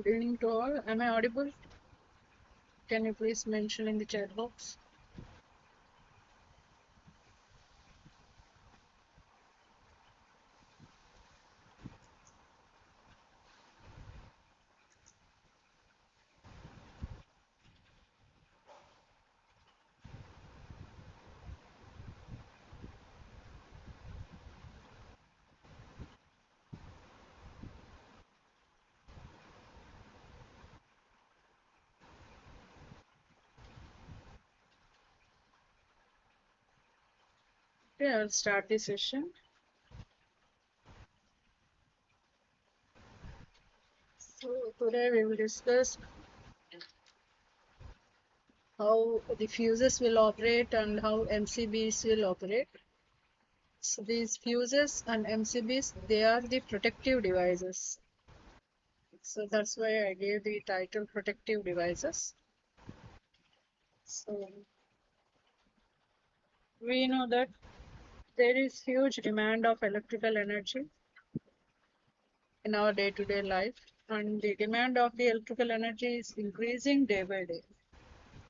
Good evening to all. Am I audible? Can you please mention in the chat box? Okay, I'll start the session. So today we will discuss how the fuses will operate and how MCBs will operate. So these fuses and MCBs, they are the protective devices. So that's why I gave the title protective devices. So we know that there is huge demand of electrical energy in our day-to-day life, and the demand of the electrical energy is increasing day by day.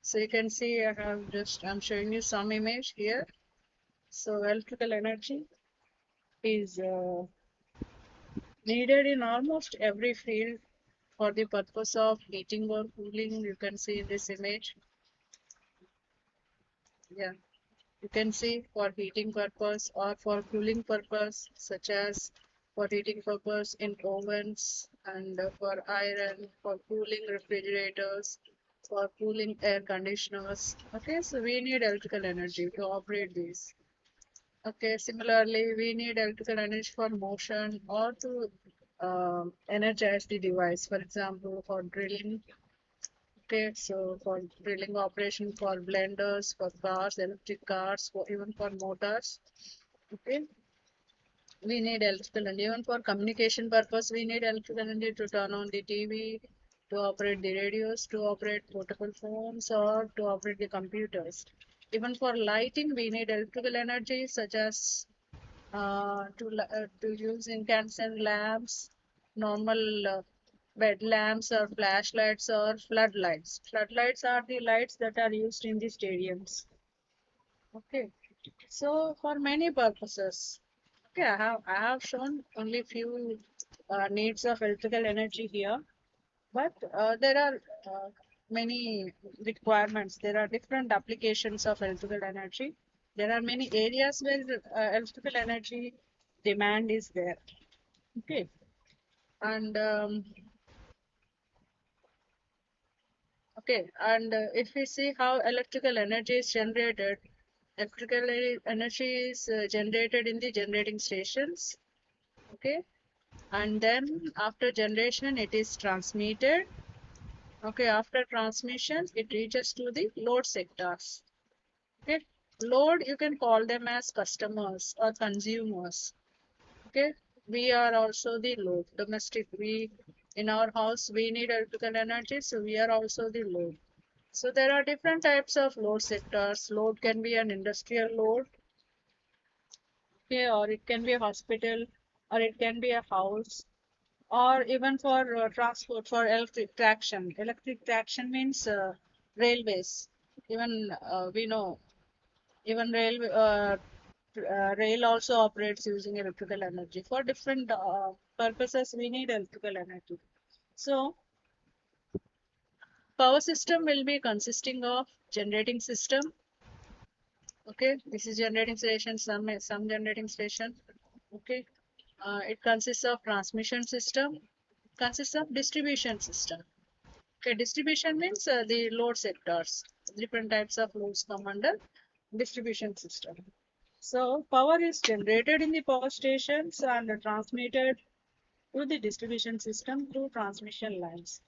So you can see I'm showing you some image here. So electrical energy is needed in almost every field for the purpose of heating or cooling. You can see in this image. Yeah, you can see for heating purpose or for cooling purpose, such as for heating purpose in ovens and for iron, for cooling refrigerators, for cooling air conditioners. Okay, so we need electrical energy to operate these. Okay, similarly, we need electrical energy for motion or to energize the device. For example, for drilling. Okay, so for drilling operation for blenders, for cars, electric cars, for even for motors. Okay, we need electrical energy. Even for communication purpose, we need electrical energy to turn on the TV, to operate the radios, to operate portable phones, or to operate the computers. Even for lighting, we need electrical energy, such as to use incandescent lamps, normal bed lamps or flashlights or floodlights. Floodlights are the lights that are used in the stadiums. Okay, so for many purposes. Okay, I have shown only few needs of electrical energy here, but there are many requirements. There are different applications of electrical energy. There are many areas where electrical energy demand is there. Okay, and if we see how electrical energy is generated, energy is generated in the generating stations. Okay, and then after generation, it is transmitted. Okay, after transmission, it reaches to the load sectors. Okay, load, you can call them as customers or consumers. Okay, we are also the load. Domestic, we in our house we need electrical energy, so we are also the load. So there are different types of load sectors. Load can be an industrial load, okay, or it can be a hospital, or it can be a house, or even for transport for electric traction. Electric traction means railways. Even we know even rail also operates using electrical energy. For different purposes, we need electrical energy. So power system will be consisting of generating system. Okay, this is generating station, some generating station. Okay, it consists of transmission system, consists of distribution system. Okay, distribution means the load sectors. Different types of loads come under distribution system. So power is generated in the power stations and transmitted to the distribution system through transmission lines.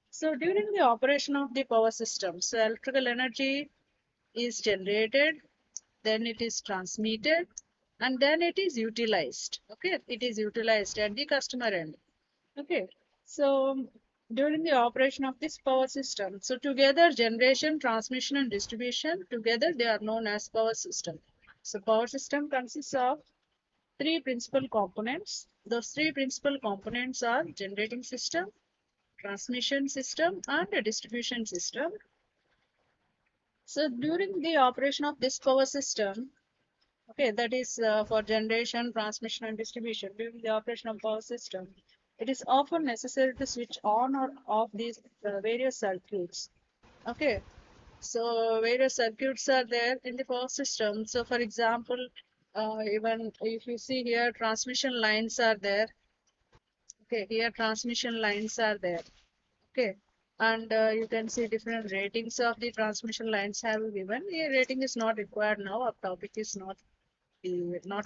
So during the operation of the power system, so electrical energy is generated, then it is transmitted, and then it is utilized. Okay, it is utilized at the customer end. Okay, so during the operation of this power system, so together generation, transmission, and distribution, together they are known as power system. So power system consists of three principal components. Those three principal components are generating system, transmission system and a distribution system. So during the operation of this power system, okay, that is for generation, transmission, and distribution. During the operation of power system, it is often necessary to switch on or off these various circuits. Okay, so various circuits are there in the power system. So for example, even if you see here, transmission lines are there. Okay, here transmission lines are there. Okay, and you can see different ratings of the transmission lines have given. Here rating is not required now. Our topic is not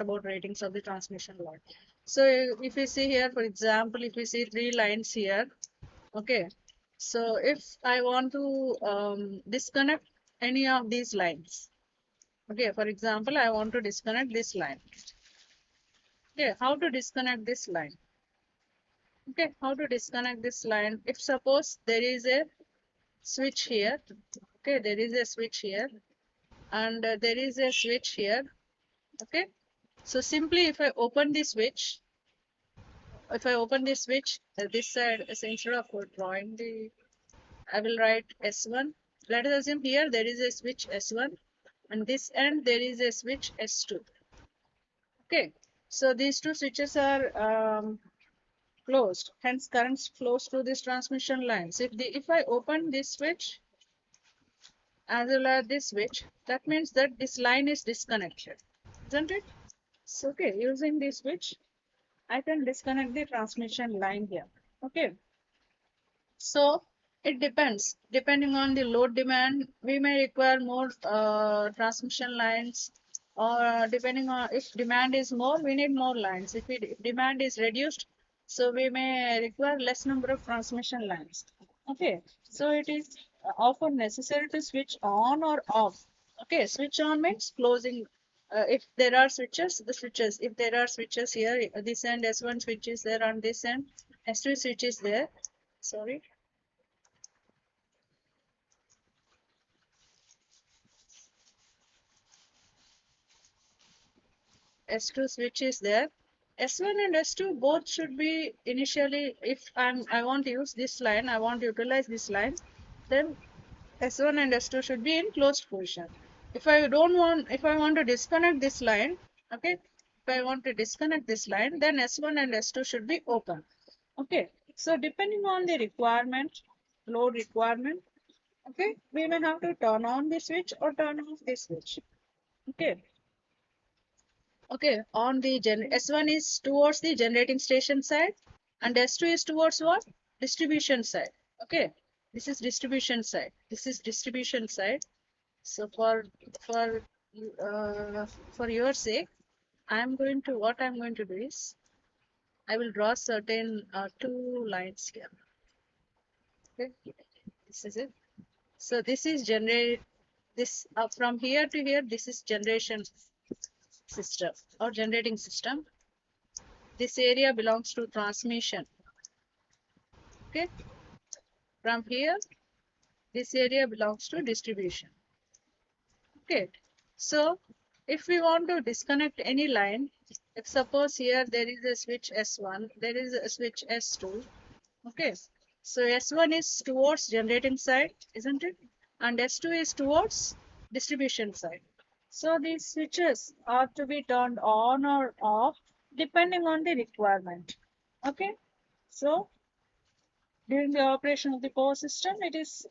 about ratings of the transmission line. So if you see here, for example, if you see three lines here, okay. So if I want to disconnect any of these lines, okay, for example, I want to disconnect this line. Okay, how to disconnect this line? Okay, how to disconnect this line? If suppose there is a switch here, okay, there is a switch here, and there is a switch here, okay. So simply if I open the switch, if I open this switch, this side, so instead of drawing the, I will write S1. Let us assume here there is a switch S1, and this end there is a switch S2. Okay, so these two switches are closed, hence currents flows through this transmission lines. If I open this switch as well as this switch, that means that this line is disconnected, isn't it? So, okay, using this switch, I can disconnect the transmission line here. Okay. So it depends. Depending on the load demand, we may require more transmission lines, or depending on if demand is more, we need more lines. If demand is reduced, so we may require less number of transmission lines. Okay, so it is often necessary to switch on or off. Okay, switch on means closing. If there are switches, the switches. If there are switches here, this end S1 switch is there, on this end S2 switch is there. Sorry. S2 switch is there. S1 and S2 both should be initially, if I want to use this line, I want to utilize this line, then S1 and S2 should be in closed position. If I want to disconnect this line, okay, if I want to disconnect this line, then S1 and S2 should be open. Okay, so depending on the requirement, load requirement, okay, we may have to turn on the switch or turn off the switch. Okay. Okay, on the S1 is towards the generating station side, and S2 is towards what? Distribution side. Okay, this is distribution side. This is distribution side. So for for your sake, what I'm going to do is I will draw certain two lines here. Okay, this is it. So this is generate this from here to here. This is generation system or generating system. This area belongs to transmission. Okay, from here, this area belongs to distribution. Okay, so if we want to disconnect any line, if suppose here there is a switch S1, there is a switch S2. Okay, so S1 is towards generating side, isn't it? And S2 is towards distribution side. So these switches are to be turned on or off depending on the requirement. Okay, so during the operation of the power system, it is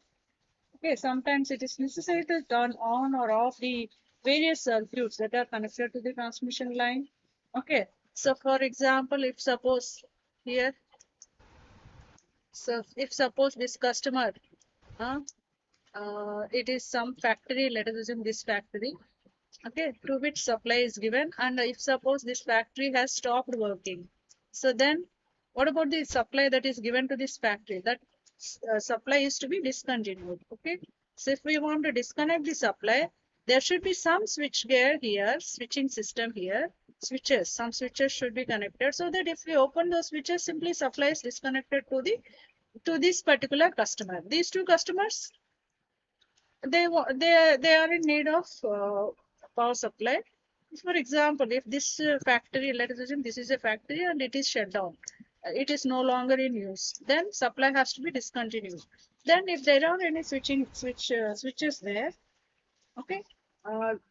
okay. Sometimes it is necessary to turn on or off the various circuits that are connected to the transmission line. Okay, so for example, if suppose here, so if suppose this customer, uh, it is some factory, let us assume this factory, okay, to which supply is given, and if suppose this factory has stopped working, so then what about the supply that is given to this factory? That supply is to be discontinued. Okay, so if we want to disconnect the supply, there should be some switch gear here, switching system here, switches, some switches should be connected, so that if we open those switches, simply supply is disconnected to this particular customer. These two customers, they are in need of power supply. For example, if this factory, let us assume this is a factory and it is shut down. it is no longer in use, then supply has to be discontinued. Then if there are any switches there, okay,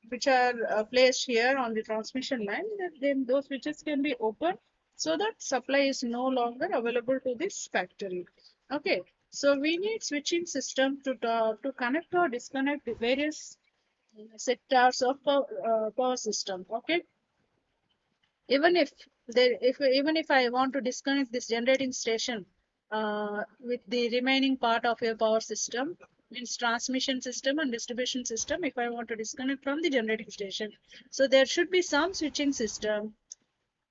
which are placed here on the transmission line, then those switches can be opened so that supply is no longer available to this factory. Okay, so we need switching system to connect or disconnect the various sectors of power system. Okay, even if I want to disconnect this generating station with the remaining part of your power system, means transmission system and distribution system, if I want to disconnect from the generating station, so there should be some switching system.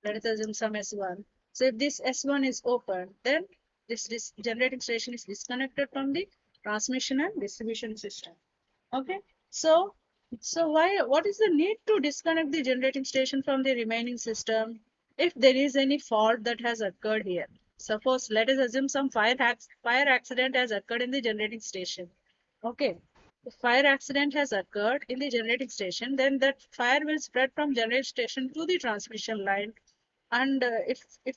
Let us assume some S1. So if this S1 is open, then this generating station is disconnected from the transmission and distribution system. Okay, so what is the need to disconnect the generating station from the remaining system if there is any fault that has occurred here? Suppose let us assume some fire accident has occurred in the generating station. Okay, if fire accident has occurred in the generating station, then that fire will spread from generating station to the transmission line, and if it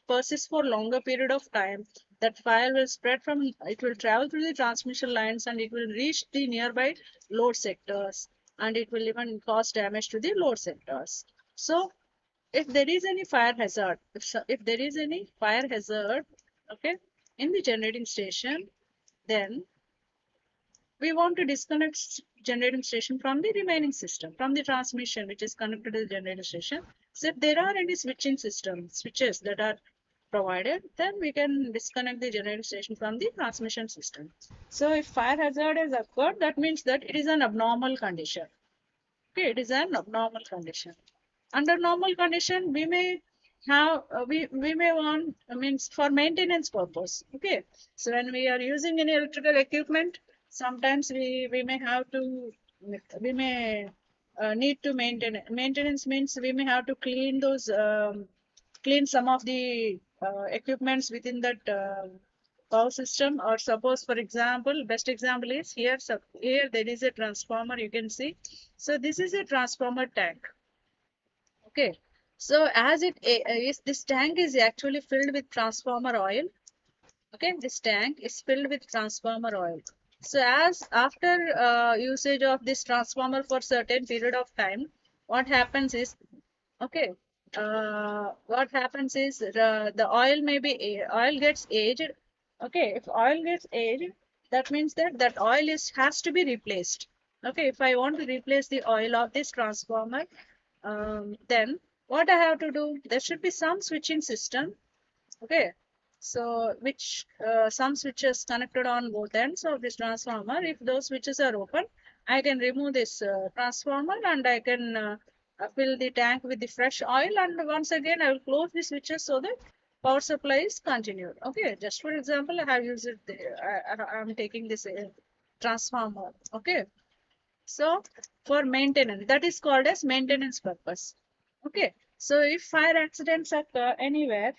persists for longer period of time, that fire will spread from, it will travel through the transmission lines and it will reach the nearby load sectors, and it will even cause damage to the load sectors. So if there is any fire hazard, if there is any fire hazard, okay, in the generating station, then we want to disconnect generating station from the remaining system, from the transmission which is connected to the generating station. So if there are any switches that are provided, then we can disconnect the generating station from the transmission system. So if fire hazard has occurred, that means that it is an abnormal condition. Okay, it is an abnormal condition. Under normal condition, we may have we may want, means for maintenance purpose. Okay, so when we are using any electrical equipment, sometimes we may have to, we may need to maintain. Maintenance means we may have to clean those clean some of the equipments within that power system. Or suppose, for example, best example is here. So here there is a transformer, you can see. So this is a transformer tank. Okay, so as it is, this tank is actually filled with transformer oil. Okay, this tank is filled with transformer oil. So as after usage of this transformer for certain period of time, what happens is, okay, what happens is the oil may be oil gets aged. Okay, if oil gets aged, that means that that oil is has to be replaced. Okay, if I want to replace the oil of this transformer, then what I have to do, there should be some switching system. Okay, so which some switches connected on both ends of this transformer. If those switches are open, I can remove this transformer and I can fill the tank with the fresh oil, and once again I will close the switches so that power supply is continued. Okay, just for example, I have used it there. I am taking this transformer. Okay, so for maintenance, that is called as maintenance purpose. Okay, so if fire accidents occur anywhere,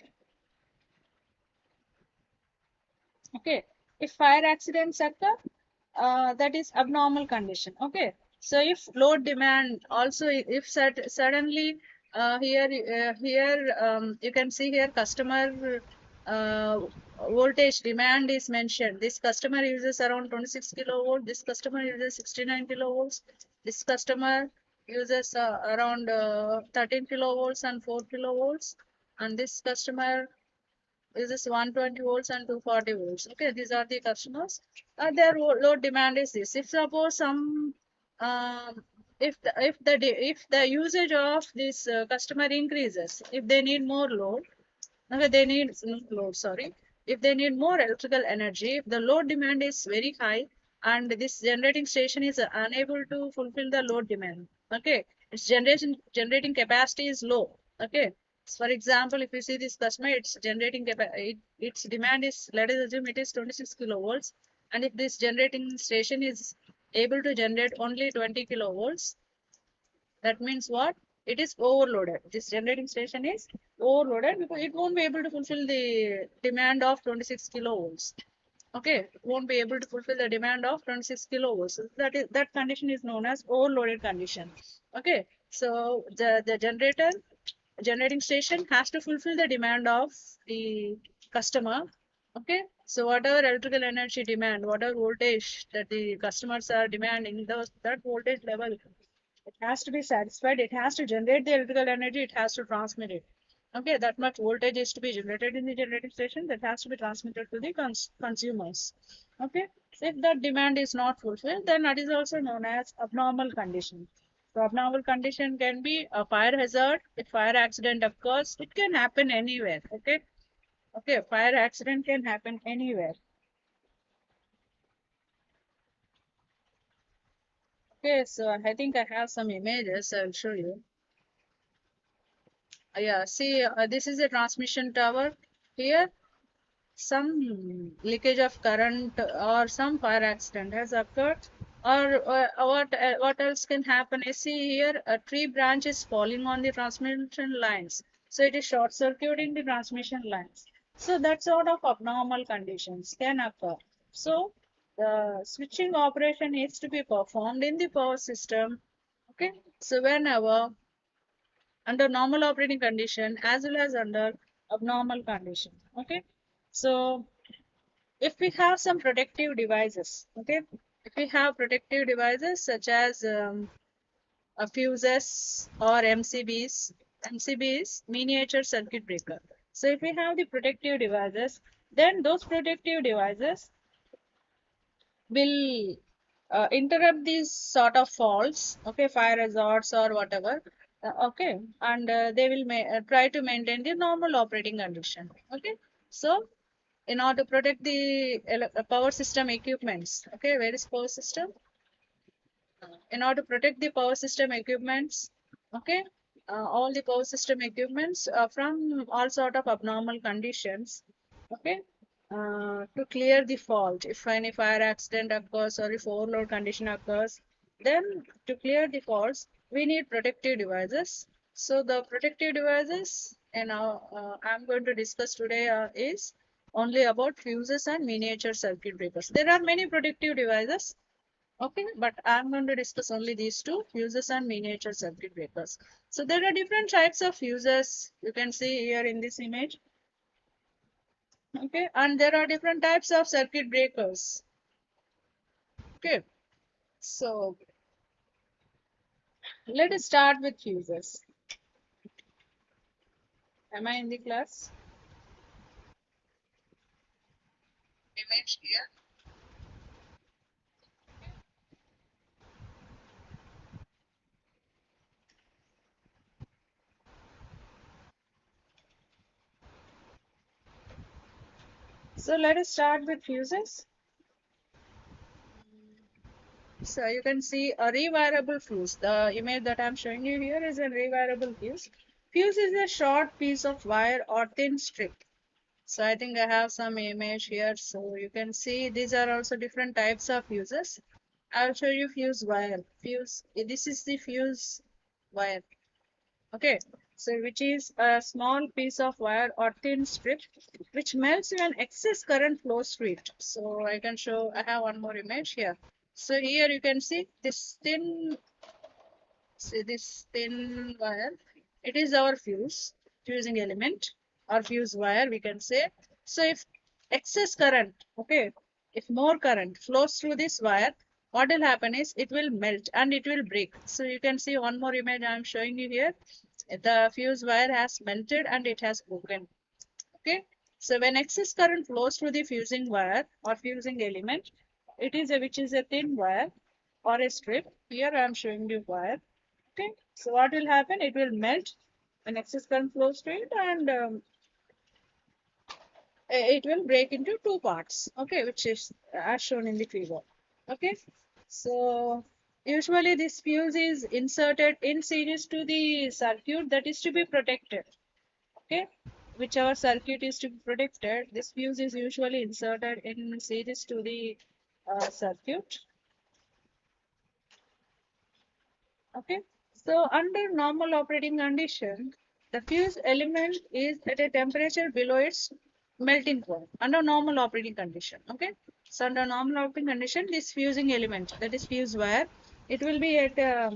okay, if fire accidents occur, that is abnormal condition. Okay, so if load demand also, if suddenly you can see here customer voltage demand is mentioned. This customer uses around 26 kilovolt, this customer uses 69 kilovolts, this customer uses around 13 kilovolts and 4 kilovolts, and this customer uses 120 volts and 240 volts. Okay, these are the customers. Their load demand is this. If suppose some if the usage of this customer increases, if they need more load, okay, they need not load, sorry. If they need more electrical energy, if the load demand is very high and this generating station is unable to fulfill the load demand, okay, its generating capacity is low. Okay, for example, if you see this customer, its demand is, let us assume it is 26 kilovolts, and if this generating station is able to generate only 20 kilovolts, that means what? It is overloaded. This generating station is overloaded because it won't be able to fulfill the demand of 26 kilovolts. Okay, it won't be able to fulfill the demand of 26 kilovolts. So that condition is known as overloaded condition. Okay, so the generator generating station has to fulfill the demand of the customer. Okay, so whatever electrical energy demand, whatever voltage that the customers are demanding, that voltage level, it has to be satisfied. It has to generate the electrical energy. It has to transmit it. Okay, that much voltage is to be generated in the generating station. That has to be transmitted to the consumers. Okay, so if that demand is not fulfilled, then that is also known as abnormal condition. So abnormal condition can be a fire hazard. If fire accident occurs, it can happen anywhere. Okay, okay, fire accident can happen anywhere. Okay, so I think I have some images. I'll show you. Yeah, see, this is a transmission tower. Here, some leakage of current or some fire accident has occurred. Or what else can happen is, see here, a tree branch is falling on the transmission lines. So it is short circuiting the transmission lines. So that sort of abnormal conditions can occur. So the switching operation needs to be performed in the power system. Okay, so whenever under normal operating condition as well as under abnormal condition. Okay, so if we have some protective devices, okay, if we have protective devices such as fuses or MCBs. MCBs, miniature circuit breaker. So if we have the protective devices, then those protective devices will interrupt these sort of faults, okay, fire hazards or whatever, okay, and they will try to maintain the normal operating condition. Okay, so in order to protect the power system equipments, okay, where is power system? In order to protect the power system equipments, okay, all the power system equipments from all sort of abnormal conditions, okay, to clear the fault. If any fire accident occurs or if overload condition occurs, then to clear the faults, we need protective devices. So the protective devices, and I'm going to discuss today is only about fuses and miniature circuit breakers. There are many protective devices. Okay, but I'm going to discuss only these two, fuses and miniature circuit breakers. So there are different types of fuses. You can see here in this image. Okay, and there are different types of circuit breakers. Okay, so let us start with fuses. Am I in the class? Image here. So let us start with fuses. So you can see a rewirable fuse. The image that I'm showing you here is a rewirable fuse. Fuse is a short piece of wire or thin strip. So I think I have some image here. So you can see these are also different types of fuses. I'll show you fuse wire. Fuse, this is the fuse wire. Okay. So which is a small piece of wire or thin strip which melts when excess current flows through it. So I can show, I have one more image here. So here you can see this thin, see this thin wire. It is our fusing element or fuse wire, we can say. So if excess current, okay, if more current flows through this wire, what will happen is it will melt and it will break. So you can see one more image I am showing you here. The fuse wire has melted and it has broken. Okay. So when excess current flows through the fusing wire or fusing element, it is a which is a thin wire or a strip. Here I am showing you wire. Okay, so what will happen? It will melt when excess current flows through it, and it will break into two parts. Okay, which is as shown in the figure. Okay, so usually this fuse is inserted in series to the circuit that is to be protected. Okay, whichever circuit is to be protected, this fuse is usually inserted in series to the circuit. Okay, so under normal operating condition, the fuse element is at a temperature below its melting point under normal operating condition. Okay, so under normal operating condition, this fusing element, that is fuse wire, it will be at a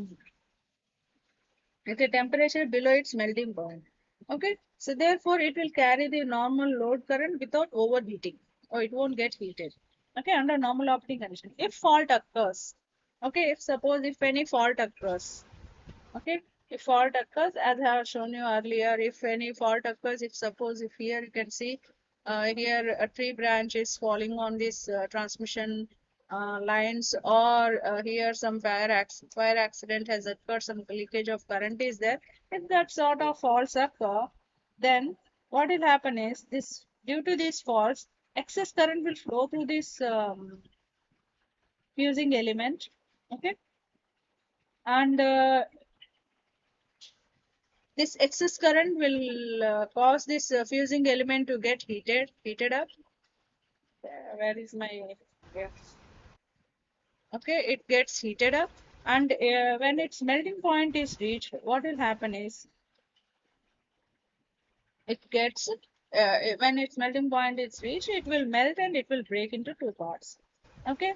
temperature below its melting point. Okay, so therefore it will carry the normal load current without overheating, or it won't get heated. Okay, under normal operating condition. If fault occurs, okay, if suppose if any fault occurs, okay, if fault occurs, as I have shown you earlier, if any fault occurs, if suppose if here you can see here a tree branch is falling on this transmission lines, or here some fire accident has occurred, some leakage of current is there. If that sort of faults occur, then what will happen is this, due to these faults, excess current will flow through this fusing element. Okay, and this excess current will cause this fusing element to get heated up. Where is my, yeah. Okay, it gets heated up, and when its melting point is reached, what will happen is it gets when its melting point is reached, it will melt and it will break into two parts. Okay,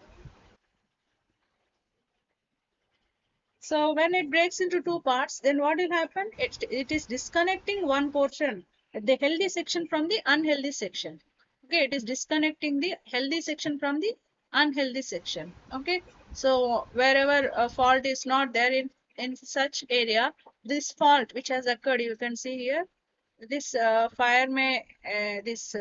so when it breaks into two parts, then what will happen? It is disconnecting one portion, the healthy section from the unhealthy section. Okay, it is disconnecting the healthy section from the unhealthy section. Okay, so wherever a fault is not there in such area, this fault which has occurred, you can see here, this fire may this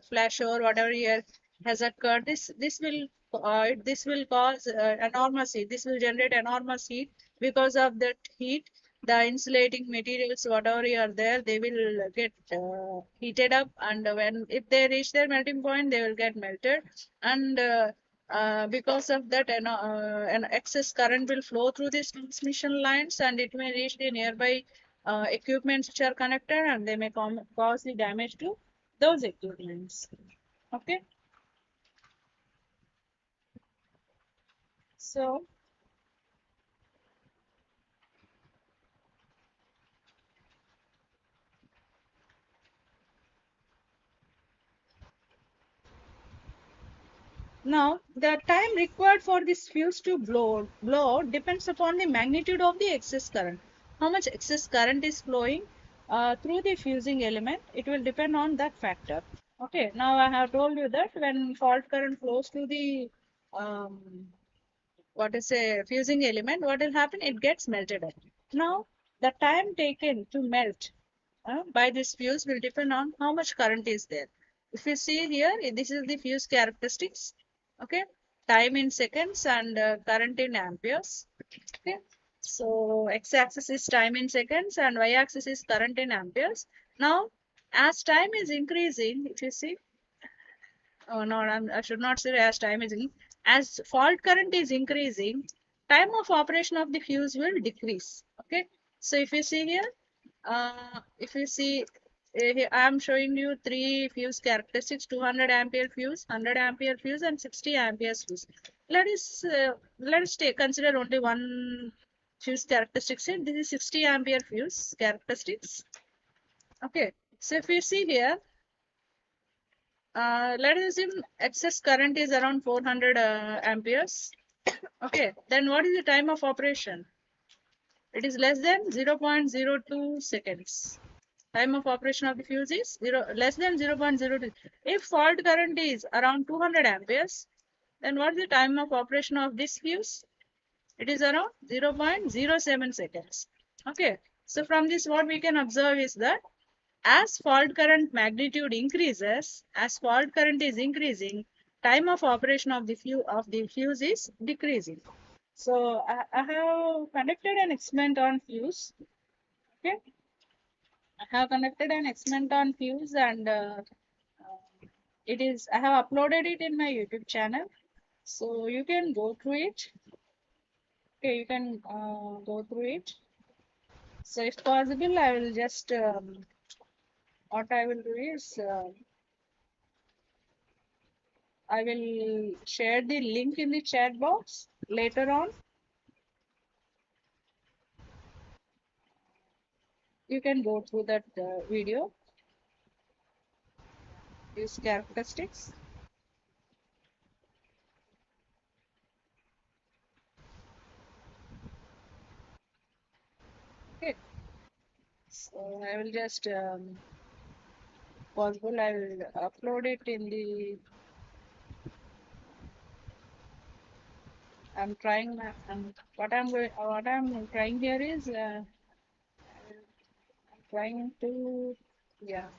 flash or whatever here has occurred, this will cause enormous heat, this will generate enormous heat. Because of that heat, the insulating materials whatever are there, they will get heated up, and when if they reach their melting point, they will get melted. And because of that, an excess current will flow through these transmission lines, and it may reach the nearby equipments which are connected, and they may cause the damage to those equipments. Okay, so now the time required for this fuse to blow depends upon the magnitude of the excess current. How much excess current is flowing through the fusing element, it will depend on that factor. Okay, now I have told you that when fault current flows through the um, what is a fusing element, what will happen? It gets melted up. Now, the time taken to melt by this fuse will depend on how much current is there. If you see here, this is the fuse characteristics. Okay, time in seconds and current in amperes. Okay, so x-axis is time in seconds and y-axis is current in amperes. Now, as time is increasing, if you see, oh no, I should not say as time is as fault current is increasing, time of operation of the fuse will decrease. Okay, so if you see here, if you see, here I am showing you three fuse characteristics: 200 ampere fuse, 100 ampere fuse, and 60 ampere fuse. Let us take consider only one fuse characteristics here. This is 60 ampere fuse characteristics. Okay, so if you see here, let us assume excess current is around 400 amperes. Okay, then what is the time of operation? It is less than 0.02 seconds. Time of operation of the fuse is less than 0.02. If fault current is around 200 amperes, then what is the time of operation of this fuse? It is around 0.07 seconds. Okay, so from this what we can observe is that as fault current magnitude increases, as fault current is increasing, time of operation of the fuse is decreasing. So I have conducted an experiment on fuse. Okay, I have conducted an experiment on fuse, and it is I have uploaded it in my YouTube channel. So you can go through it. Okay, you can go through it. So if possible, I will just what I will do is I will share the link in the chat box later on. You can go through that video, use characteristics. Okay. So I will just possible I will upload it in the. I'm trying my. What I'm trying here is I'm trying to yeah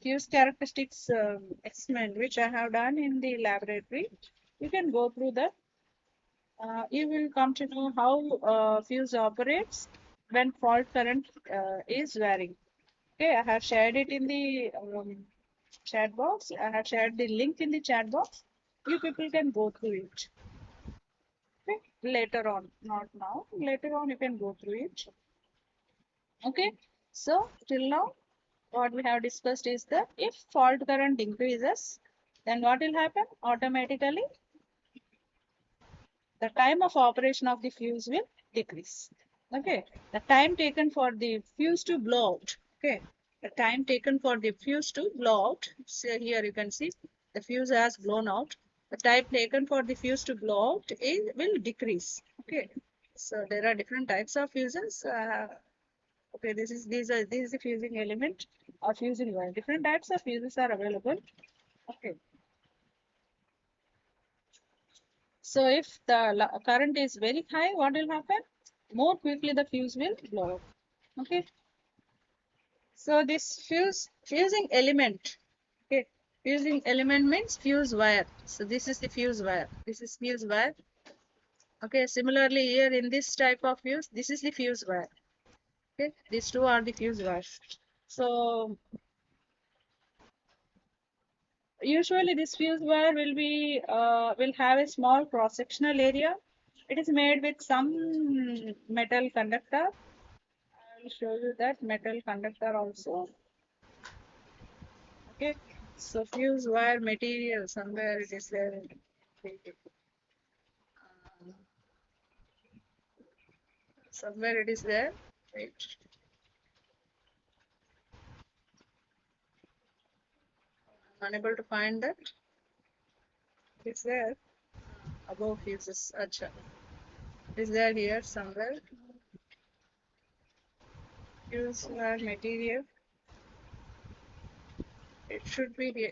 fuse characteristics experiment which I have done in the laboratory. You can go through that. You will come to know how fuse operates when fault current is varying. Okay, I have shared it in the chat box. I have shared the link in the chat box. You people can go through it. Okay, later on, not now. Later on, you can go through it. Okay, so till now, what we have discussed is that if fault current increases, then what will happen? Automatically, the time of operation of the fuse will decrease. Okay, the time taken for the fuse to blow out. Okay, the time taken for the fuse to blow out. So here you can see the fuse has blown out. The time taken for the fuse to blow out will decrease. Okay, so there are different types of fuses. Okay, this is the fusing element or fusing wire. Different types of fuses are available. Okay, so if the current is very high, what will happen? More quickly the fuse will blow up. Okay, so this fusing element. Okay, fusing element means fuse wire. So this is the fuse wire. This is fuse wire. Okay, similarly here in this type of fuse, this is the fuse wire. Okay, these two are the fuse wires. So usually this fuse wire will have a small cross sectional area. It is made with some metal conductor. I will show you that metal conductor also. Okay, so fuse wire material somewhere it is there. Somewhere it is there. Wait, I'm unable to find that. It's there above fuses. Acha. Is there here somewhere? Fuse wire material. It should be here.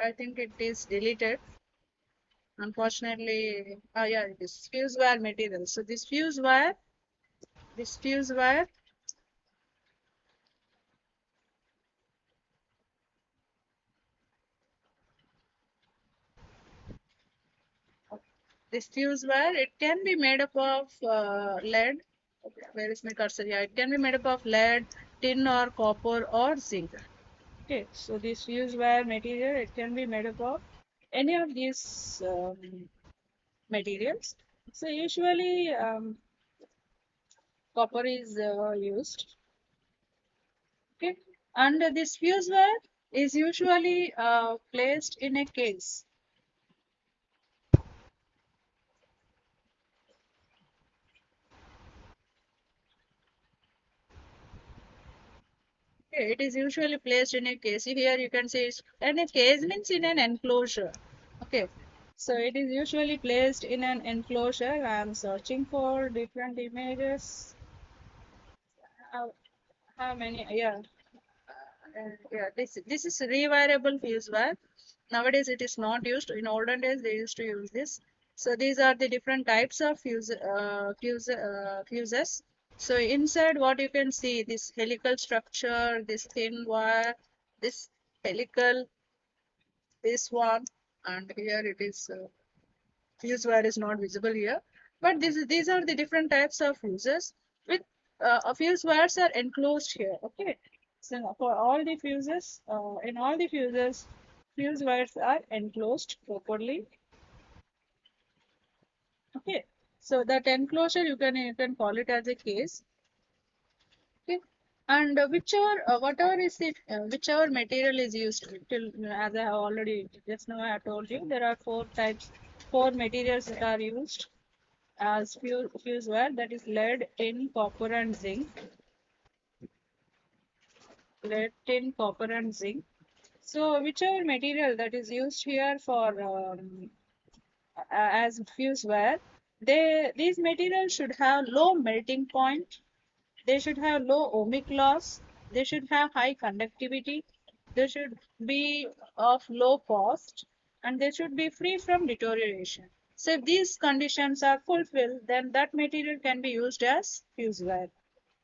I think it is deleted. Unfortunately, oh yeah, it is fuse wire material. So this fuse wire, this fuse wire, it can be made up of lead. Okay, where is my cursor? Yeah, it can be made up of lead, tin, or copper, or zinc. Okay, so this fuse wire material, it can be made up of any of these materials. So usually copper is used. Okay, and this fuse wire is usually placed in a case. Okay, it is usually placed in a case. Here you can see, and a case means in an enclosure. Okay, so it is usually placed in an enclosure. I am searching for different images. How many? Yeah, yeah. This is rewirable fuse wire. Nowadays it is not used. In olden days they used to use this. So these are the different types of fuses. So inside what you can see, this helical structure, this thin wire, this helical, this one, and here it is. Fuse wire is not visible here, but these are the different types of fuses. With fuse wires are enclosed here. Okay, so for all the fuses, in all the fuses, fuse wires are enclosed properly. Okay, so that enclosure you can call it as a case. Okay, and whatever is the whichever material is used till as I have already just now I have told you there are four materials that are used as fuse wire, that is lead, tin, copper, and zinc. Lead, tin, copper, and zinc. So whichever material that is used here for as fuse wire, these materials should have low melting point. They should have low ohmic loss. They should have high conductivity. They should be of low cost, and they should be free from deterioration. So if these conditions are fulfilled, then that material can be used as fuse wire.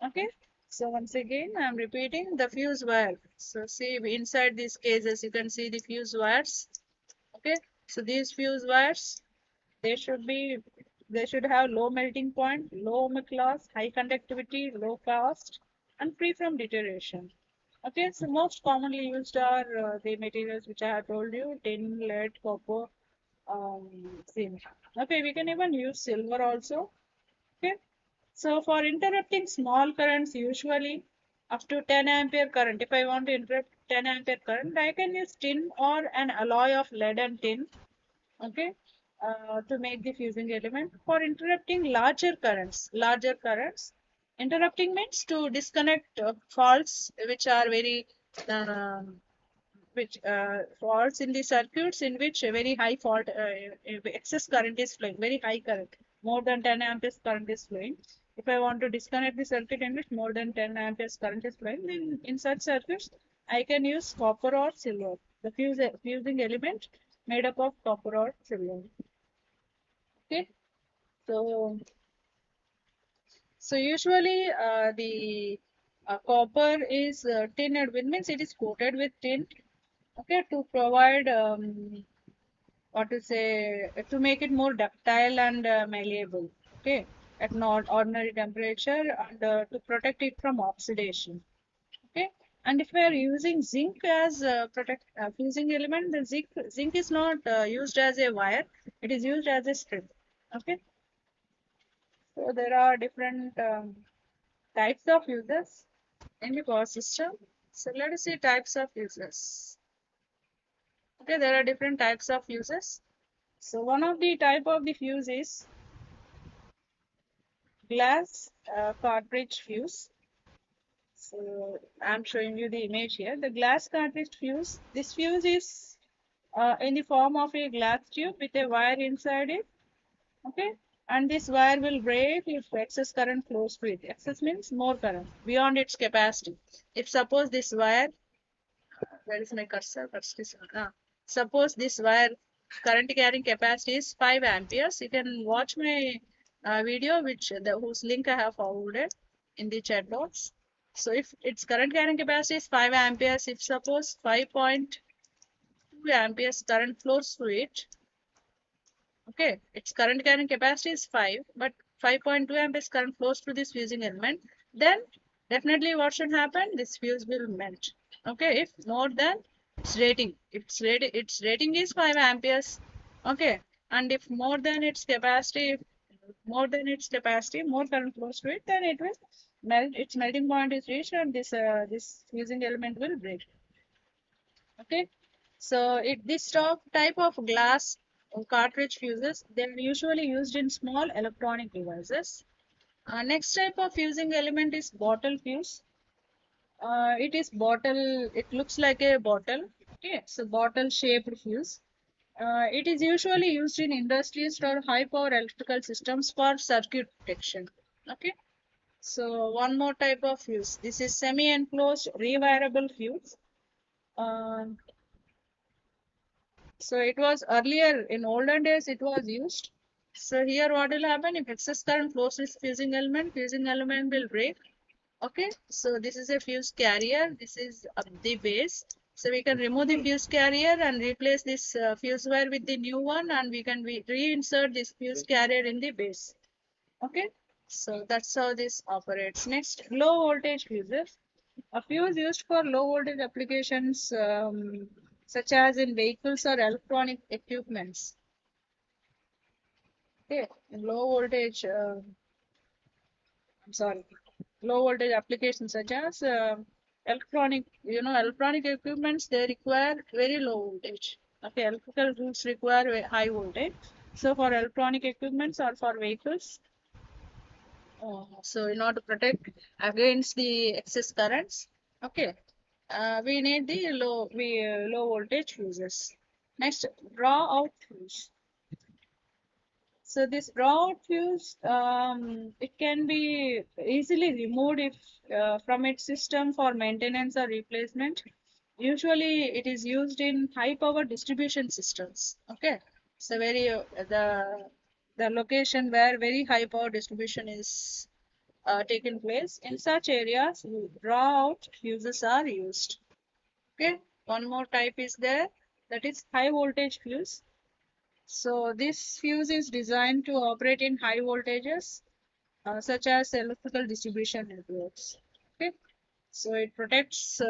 Okay. So once again, I'm repeating the fuse wire. So see inside these cases, you can see the fuse wires. Okay. So these fuse wires, they should be, they should have low melting point, low ohmic loss, high conductivity, low cost, and free from deterioration. Okay, so most commonly used are the materials which I have told you: tin, lead, copper, zinc. Okay, we can even use silver also. Okay, so for interrupting small currents, usually up to 10 ampere current, if I want to interrupt 10 ampere current, I can use tin or an alloy of lead and tin. Okay, to make the fusing element. For interrupting larger currents, interrupting means to disconnect faults which are very um, which faults in the circuits in which a very high fault excess current is flowing, very high current, more than 10 amperes current is flowing. If I want to disconnect the circuit in which more than 10 amperes current is flowing, then in such circuits I can use copper or silver, the fusing element made up of copper or silver. Okay, so usually the copper is tinned with, means it is coated with tin. Okay, to provide what to say, to make it more ductile and malleable. Okay, at not ordinary temperature, and to protect it from oxidation. Okay, and if we are using zinc as protect fusing element, the zinc is not used as a wire; it is used as a strip. Okay, so there are different types of fuses in the power system. So let us see types of fuses. Okay, there are different types of fuses. So one of the type of the fuse is glass cartridge fuse. So I'm showing you the image here. The glass cartridge fuse. This fuse is in the form of a glass tube with a wire inside it. Okay, and this wire will break if excess current flows through it. Excess means more current beyond its capacity. If suppose this wire, where is my cursor? Suppose this wire current carrying capacity is 5 amperes. You can watch my video, whose link I have forwarded in the chat box. So if its current carrying capacity is 5 amperes, if suppose 5.2 amperes current flows through it, okay, its current carrying capacity is 5, but 5.2 amperes current flows through this fusing element, then definitely what should happen? This fuse will melt. Okay, if more than its rating is 5 amperes. Okay, and if more than its capacity, more current flows through it, then it will melt. Its melting point is reached, and this fusing element will break. Okay, so this type of glass cartridge fuses, they are usually used in small electronic devices. Next type of fusing element is bottle fuse. It looks like a bottle. Okay, so bottle shaped fuse. It is usually used in industries or high power electrical systems for circuit protection. Okay, so one more type of fuse. This is semi enclosed rewirable fuse. Uh, So it was earlier in olden days it was used. So here what will happen if excess current flows this fusing element will break. Okay, so this is a fuse carrier. This is the base. So we can remove the fuse carrier and replace this fuse wire with the new one, and we can reinsert this fuse carrier in the base. Okay, so that's how this operates. Next, low voltage fuses. A fuse used for low voltage applications, such as in vehicles or electronic equipments. Okay, low voltage, I'm sorry, low voltage applications such as electronic equipments, they require very low voltage. Okay, electrical goods require high voltage. So for electronic equipments or for vehicles, so in order to protect against the excess currents, okay, we need the low voltage fuses. Next, draw out fuse. So this raw fuse, it can be easily removed if from its system for maintenance or replacement. Usually, it is used in high power distribution systems. Okay, so very the location where very high power distribution is taken place. In such areas, raw out fuses are used. Okay, one more type is there, that is high voltage fuse. So this fuse is designed to operate in high voltages, such as electrical distribution networks. Okay, so it protects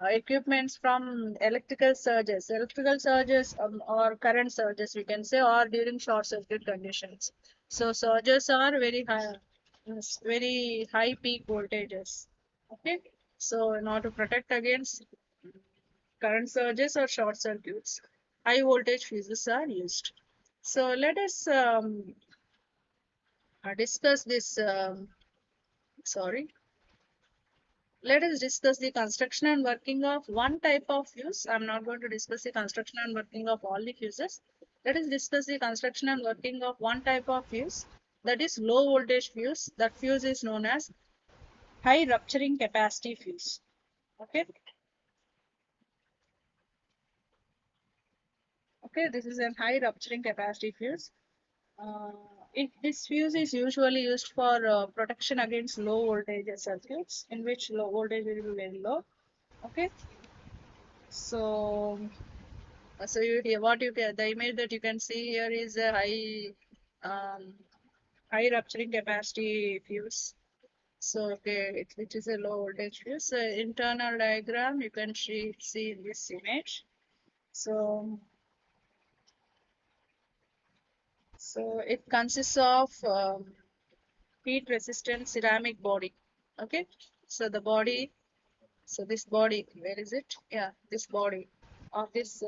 equipments from electrical surges or current surges, we can say, or during short circuit conditions. So surges are very high peak voltages. Okay, so in order to protect against current surges or short circuits, high voltage fuses are used. So let us discuss this. Sorry, let us discuss the construction and working of one type of fuse. I'm not going to discuss the construction and working of all the fuses. Let us discuss the construction and working of one type of fuse, that is low voltage fuse. That fuse is known as high rupturing capacity fuse. Okay. Okay, this is a high rupturing capacity fuse. Uh, this fuse is usually used for protection against low voltage circuits in which low voltage will be very low. Okay, so you here what you can, the image that you can see here is a um, high rupturing capacity fuse. So okay, which is a low voltage fuse. So internal diagram you can see in this image. So it consists of heat resistant ceramic body. Okay, so the body, so this body, where is it? Yeah, this body of this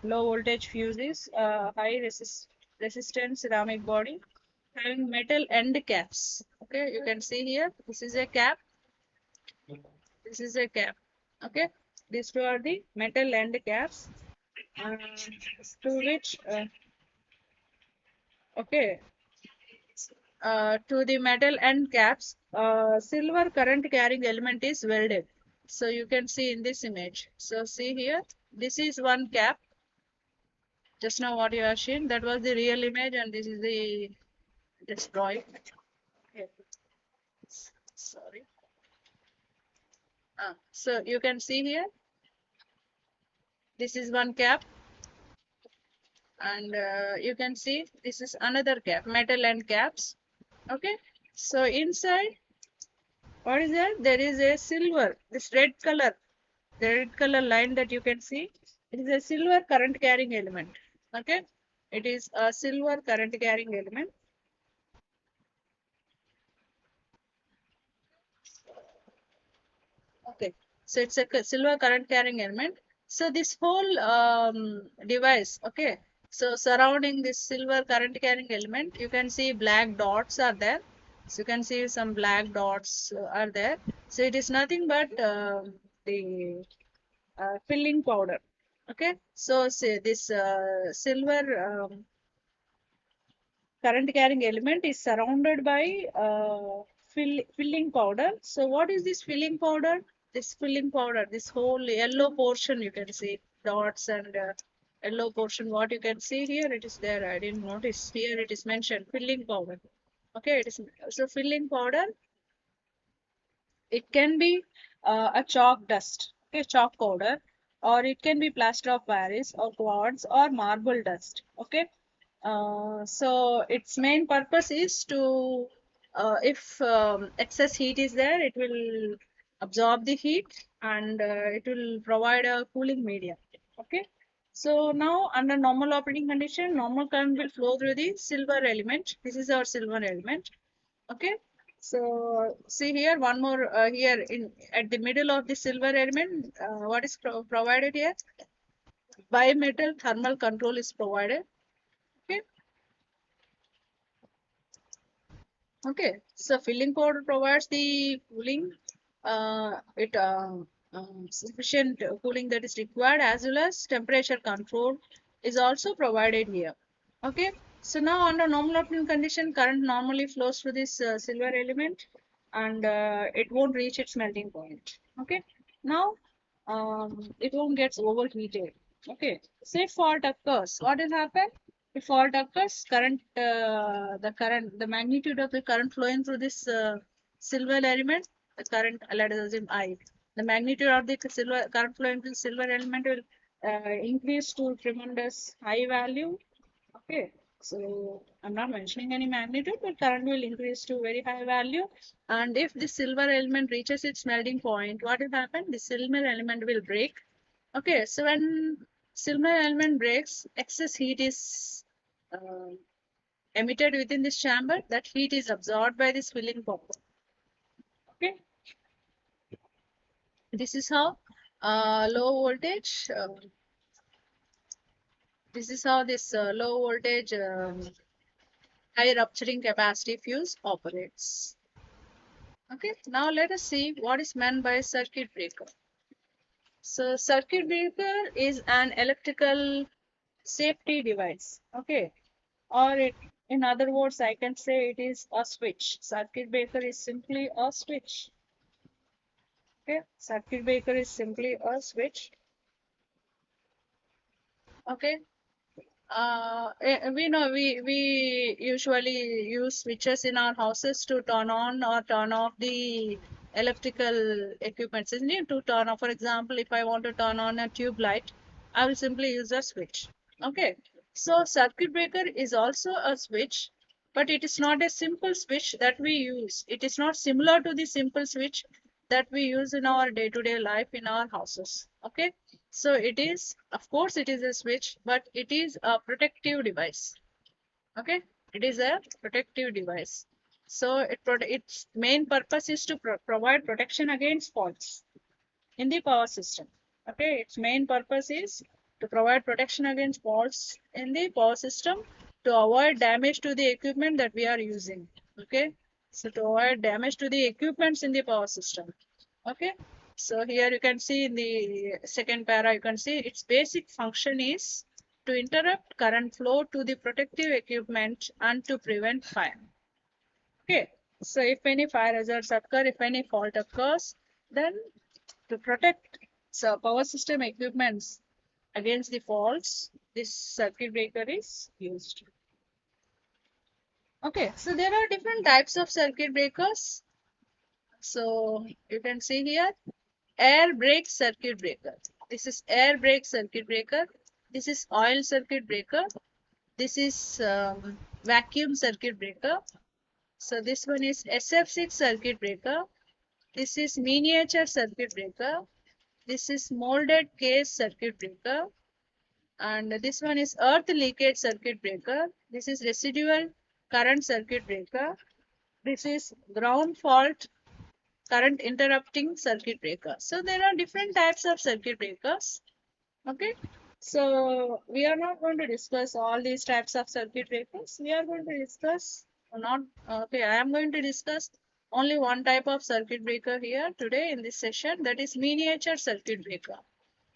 low voltage fuse is resistant ceramic body having metal end caps. Okay, you can see here, this is a cap, this is a cap. Okay, these two are the metal end caps, uh, to which okay, to the metal end caps, silver current carrying element is welded. So you can see in this image. So see here, this is one cap. Just now what you have seen, that was the real image, and this is the just drawing. Okay. Sorry. So you can see here, this is one cap, and you can see this is another cap, metal end caps. Okay. So inside, what is that? There is a silver, this red color, the red color line that you can see, it is a silver current carrying element. Okay, it is a silver current carrying element. Okay, so it's a silver current carrying element. So this whole device, okay, so surrounding this silver current carrying element, you can see black dots are there. So you can see some black dots are there. So it is nothing but the filling powder. Okay, so say this silver current carrying element is surrounded by filling powder. So what is this filling powder? This filling powder, this whole yellow portion, you can see dots and yellow portion, what you can see here, it is there, I didn't notice here, it is mentioned filling powder. Okay, it is, so filling powder, it can be a chalk dust, okay, chalk powder, or it can be plaster of Paris or quartz or marble dust. Okay, so its main purpose is to, if excess heat is there, it will absorb the heat, and it will provide a cooling medium. Okay, so now under normal operating condition, normal current will flow through the silver element. This is our silver element. Okay, so see here one more here in at the middle of the silver element, what is provided here? Bimetal thermal control is provided. Okay, okay. So filling powder provides the cooling, it sufficient cooling that is required, as well as temperature control is also provided here. Okay, so now under normal opening condition, current normally flows through this silver element, and it won't reach its melting point. Okay, now it won't get overheated. Okay, say fault occurs, what will happen? If fault occurs, the magnitude of the current flowing through this silver element, the current, let us assume I, the magnitude of the silver current flowing through the silver element will increase to tremendous high value. Okay, so I'm not mentioning any magnitude, but current will increase to very high value. And if the silver element reaches its melting point, what will happen? The silver element will break. Okay, so when silver element breaks, excess heat is uh, emitted within this chamber. That heat is absorbed by this filling pump. Okay, this is how low voltage. This is how this low voltage high rupturing capacity fuse operates. Okay, now let us see what is meant by circuit breaker. So circuit breaker is an electrical safety device. Okay, or in other words, I can say it is a switch. Circuit breaker is simply a switch. Okay, circuit breaker is simply a switch. Okay, we know we usually use switches in our houses to turn on or turn off the electrical equipments, isn't it? To turn off, for example, if I want to turn on a tube light, I will simply use a switch. Okay, so circuit breaker is also a switch, but it is not a simple switch that we use. It is not similar to the simple switch that we use in our day-to-day life in our houses. Okay, so it is, of course, it is a switch, but it is a protective device. Okay, it is a protective device. So its main purpose is to provide protection against faults in the power system. Okay, its main purpose is to provide protection against faults in the power system to avoid damage to the equipment that we are using. Okay, so to avoid damage to the equipments in the power system. Okay, so here you can see in the second para, you can see its basic function is to interrupt current flow to the protective equipment and to prevent fire. Okay, so if any fire hazards occur, if any fault occurs, then to protect power system equipments against the faults, this circuit breaker is used. Okay, so there are different types of circuit breakers. So you can see here air brake circuit breaker. This is air brake circuit breaker. This is oil circuit breaker. This is vacuum circuit breaker. So this one is SF6 circuit breaker. This is miniature circuit breaker. This is molded case circuit breaker. And this one is earth leakage circuit breaker. This is residual current circuit breaker. This is ground fault current interrupting circuit breaker. So there are different types of circuit breakers. Okay. So we are not going to discuss all these types of circuit breakers. We are going to discuss not okay. I am going to discuss only one type of circuit breaker here today in this session, that is miniature circuit breaker.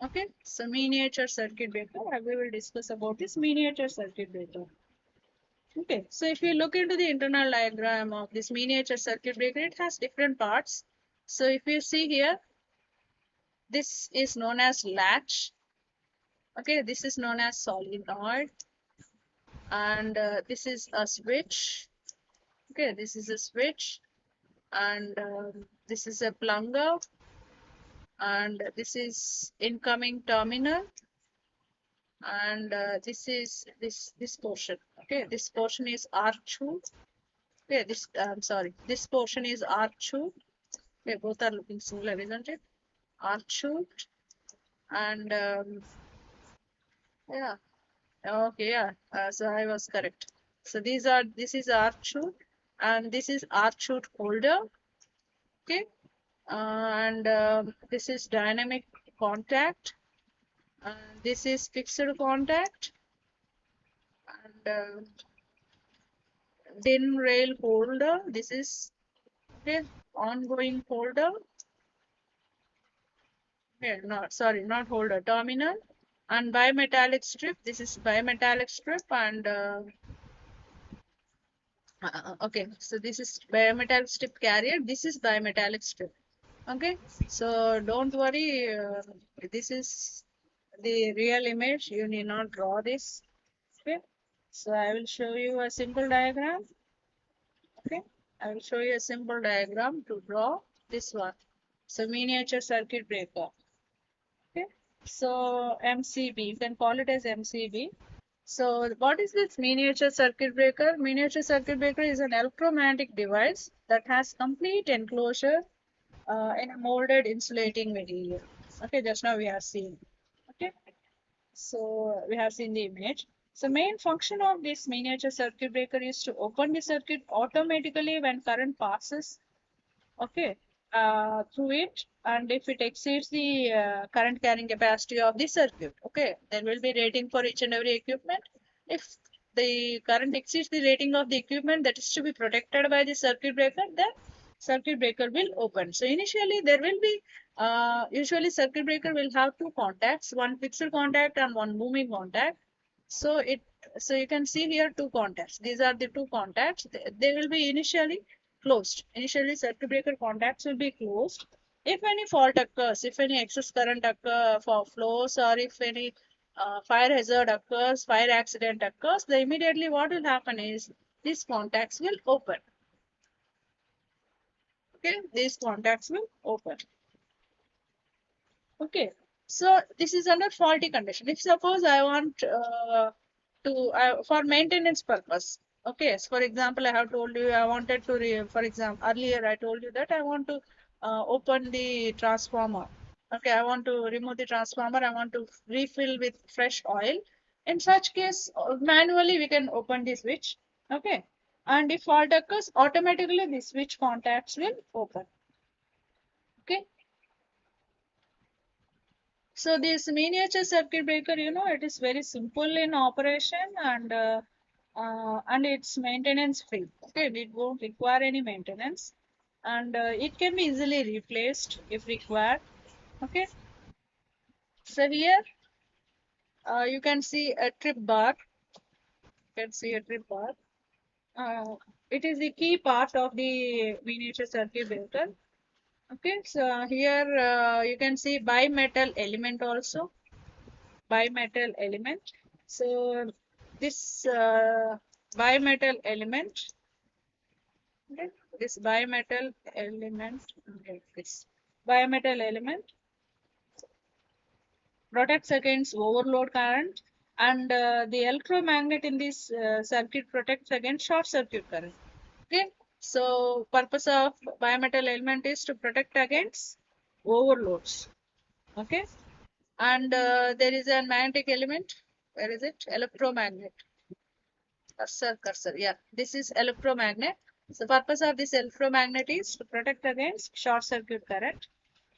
Okay, so miniature circuit breaker, we will discuss about this miniature circuit breaker. Okay, so if you look into the internal diagram of this miniature circuit breaker, it has different parts. So if you see here, this is known as latch. Okay, this is known as solenoid, and this is a switch. Okay, this is a switch, and this is a plunger, and this is incoming terminal, and this is this portion. Okay, this portion is R2. Okay, this I'm sorry, this portion is R2. Okay, both are looking similar, isn't it? R2, and yeah, okay, yeah. So I was correct. So this is R2, and this is R2 holder. Okay, and this is dynamic contact, and this is fixed contact, and thin rail holder. This is okay, ongoing holder. Okay, not sorry, not holder, terminal, and bimetallic strip. This is bimetallic strip, and okay, so this is bimetallic strip carrier. This is bimetallic strip. Okay, so don't worry. This is the real image. You need not draw this. Okay, so I will show you a simple diagram. Okay, I will show you a simple diagram to draw this one. So miniature circuit breaker. Okay, so MCB, you can call it as MCB. So what is this miniature circuit breaker? Miniature circuit breaker is an electromagnetic device that has complete enclosure in a molded insulating material. Okay, just now we have seen. Okay, so we have seen the image. So main function of this miniature circuit breaker is to open the circuit automatically when current passes, okay, through it, and if it exceeds the current carrying capacity of the circuit, okay, there will be rating for each and every equipment. If the current exceeds the rating of the equipment that is to be protected by the circuit breaker, then circuit breaker will open. So initially there will be usually circuit breaker will have two contacts, one fixed contact and one moving contact. So it, so you can see here two contacts. These are the two contacts. They will be initially closed. Initially, circuit breaker contacts will be closed. If any fault occurs, if any excess current occur for flows, or if any fire hazard occurs, fire accident occurs, then immediately what will happen is these contacts will open. Okay, these contacts will open. Okay, so this is under faulty condition. If suppose I want for maintenance purpose, okay, so for example, I have told you I wanted to, for example, earlier I told you that I want to open the transformer. Okay, I want to remove the transformer, I want to refill with fresh oil. In such case, manually we can open the switch. Okay, and if fault occurs, automatically the switch contacts will open. Okay. So this miniature circuit breaker, it is very simple in operation, and it's maintenance free. Okay, it won't require any maintenance, and it can be easily replaced if required. Okay, so here you can see a trip bar. You can see a trip bar. It is the key part of the miniature circuit breaker. Okay, so here you can see bimetal element also. Bimetal element. So this bimetal element, okay, this bimetal element, okay, this bimetal element protects against overload current, and the electromagnet in this circuit protects against short circuit current. Okay, so purpose of bimetal element is to protect against overloads. Okay, and there is a magnetic element. Where is it? Electromagnet. Cursor. Yeah, this is electromagnet. So purpose of this electromagnet is to protect against short circuit current.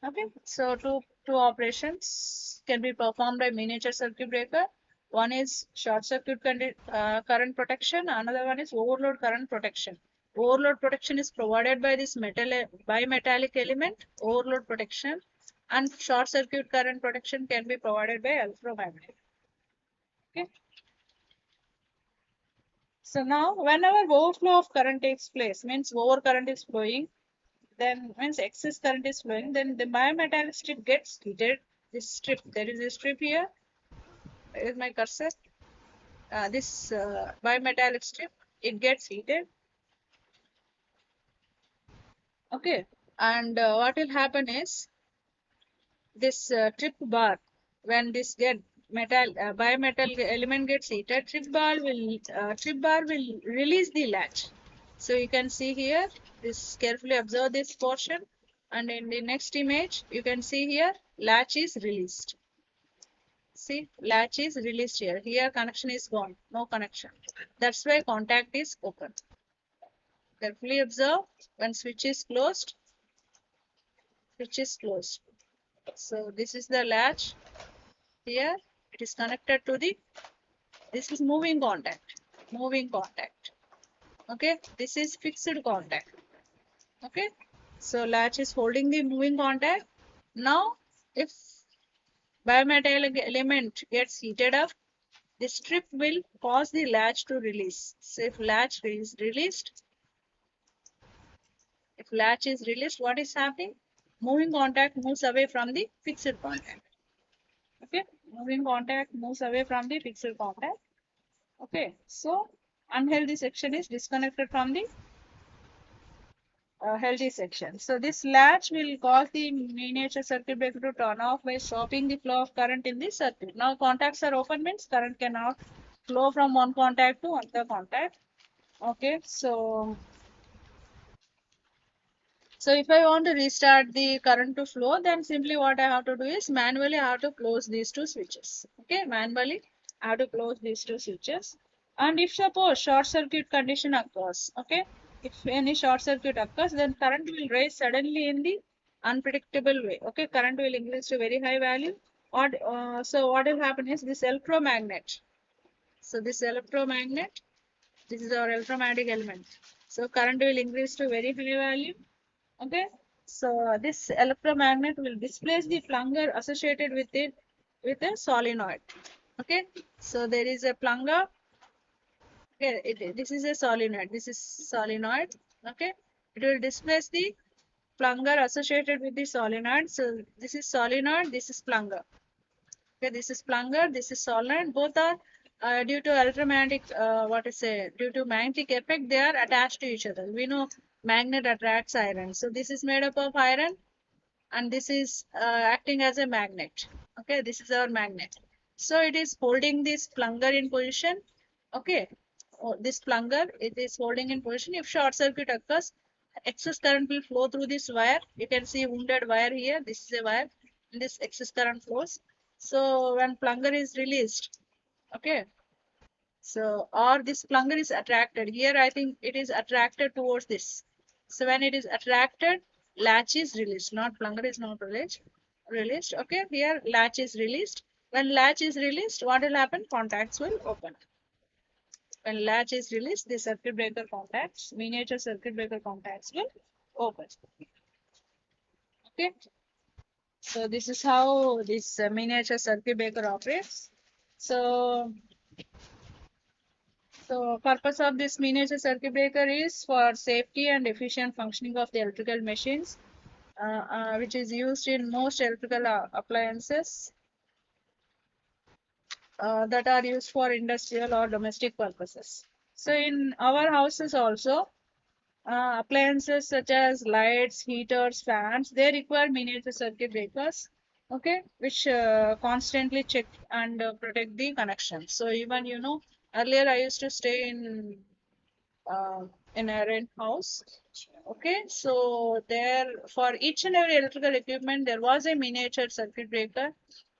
Okay, so two operations can be performed by miniature circuit breaker. One is short circuit current protection. Another one is overload current protection. Overload protection is provided by this bimetallic element. Overload protection, and short circuit current protection can be provided by electromagnet. Okay. So now whenever overflow of current takes place, means over current is flowing, then means excess current is flowing, then the bimetallic strip gets heated. This strip, there is a strip here. Where is my cursor? This bimetallic strip, it gets heated. Okay, and what will happen is this trip bar, when this get bimetal element gets heated, trip bar will release the latch. So you can see here, this carefully observe this portion, and in the next image you can see here latch is released. See, latch is released here. Here connection is gone, no connection. That's why contact is open. Carefully observe, when switch is closed, switch is closed. So this is the latch. Here it is connected to the, this is moving contact. Moving contact. Okay, this is fixed contact. Okay, so latch is holding the moving contact. Now if bimetallic element gets heated up, the strip will cause the latch to release. So if latch is released, what is happening? Moving contact moves away from the fixed contact. Okay, moving contact moves away from the fixed contact. Okay, so unhealthy section is disconnected from the healthy section. So this latch will cause the miniature circuit breaker to turn off by stopping the flow of current in the circuit. Now contacts are open means current cannot flow from one contact to another contact. Okay, so if I want to restart the current to flow, then simply what I have to do is manually I have to close these two switches. Okay, manually I have to close these two switches. And if suppose short circuit condition occurs, okay, if any short circuit occurs, then current will rise suddenly in the unpredictable way. Okay, current will increase to very high value. So what will happen is this electromagnet. So this is our electromagnetic element. So current will increase to very high value. Okay, so this electromagnet will displace the plunger associated with it with a solenoid. Okay, so there is a plunger. Okay, this is a solenoid. This is solenoid. Okay, it will displace the plunger associated with the solenoid. So this is solenoid. This is plunger. Okay, this is plunger. This is solenoid. Both are due to electromagnetic. What is say? Due to magnetic effect, they are attached to each other. We know magnet attracts iron. So this is made up of iron and this is acting as a magnet. Okay, this is our magnet. So it is holding this plunger in position. Okay, this plunger it is holding in position. If short circuit occurs, excess current will flow through this wire. You can see wounded wire here. This is a wire. And this excess current flows. So when plunger is released, okay, so, or this plunger is attracted. Here, I think it is attracted towards this. So, when it is attracted, latch is released. Not plunger is not released. Released. Okay, here latch is released. When latch is released, what will happen? Contacts will open. When latch is released, the circuit breaker contacts, miniature circuit breaker contacts will open. Okay, so this is how this miniature circuit breaker operates. So, So purpose of this miniature circuit breaker is for safety and efficient functioning of the electrical machines, which is used in most electrical appliances that are used for industrial or domestic purposes. So in our houses also, appliances such as lights, heaters, fans, they require miniature circuit breakers, okay, which constantly check and protect the connection. So even earlier I used to stay uh, in a rent house. Okay, so there for each and every electrical equipment there was a miniature circuit breaker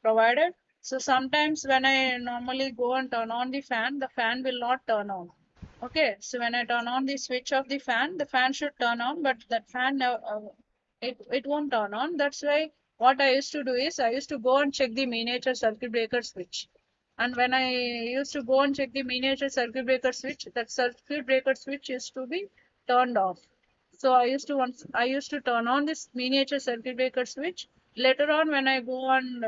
provided. So sometimes when I normally go and turn on the fan will not turn on. Okay, so when I turn on the switch of the fan should turn on, but that fan it won't turn on. That's why what I used to do is I used to go and check the miniature circuit breaker switch. And when I used to go and check the miniature circuit breaker switch, that circuit breaker switch used to be turned off. So I used to turn on this miniature circuit breaker switch. Later on, when I go and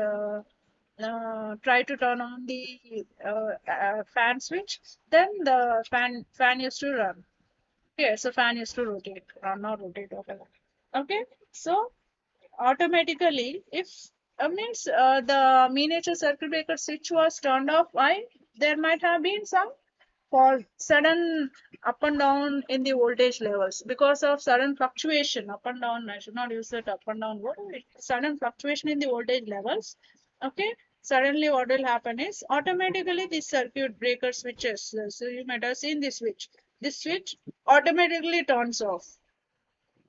try to turn on the fan switch, then the fan used to run. Okay, so fan used to rotate, run or rotate, whatever. Okay, so automatically if means the miniature circuit breaker switch was turned off, why there might have been some for sudden up and down in the voltage levels because of sudden fluctuation up and down. I should not use that up and down word. Sudden fluctuation in the voltage levels. Okay, suddenly what will happen is automatically the circuit breaker switches. So you might have seen this switch. This switch automatically turns off.